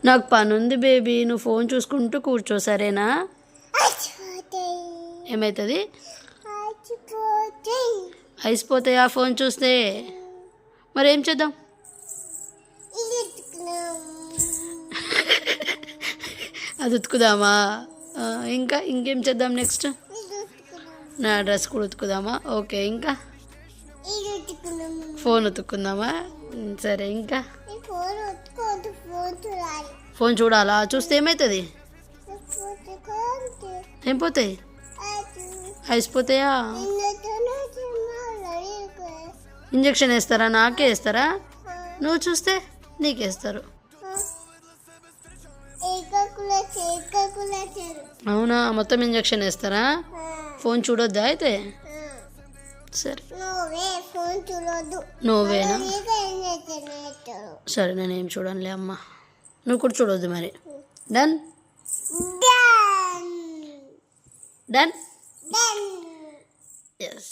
నాకు పని ఉంది బేబీ, నువ్వు ఫోన్ చూసుకుంటూ కూర్చో, సరేనా? ఏమవుతుంది? అయిపోతాయి ఆ ఫోన్ చూస్తే. మరి ఏం చేద్దాం? అది ఉతుకుదామా? ఇంకా ఇంకేం చేద్దాం నెక్స్ట్? నా డ్రెస్ కూడా ఉతుకుదామా? ఓకే, ఇంకా ఫోన్ ఉతుక్కుందామా? సరే, ఇంకా ఫోన్ చూడాలా? చూస్తే ఏమవుతుంది? ఏం పోతాయి? అయిపోతాయా? ఇంజక్షన్ వేస్తారా? నాకే వేస్తారా? నువ్వు చూస్తే నీకేస్తారు. అవునా? మొత్తం ఇంజక్షన్ వేస్తారా? ఫోన్ చూడొద్దా అయితే? సరే, నువ్వేనా? సరే, నేనేం చూడనులే అమ్మ, నువ్వు కూడా చూడొద్దు మరి. Done done. ఎస్.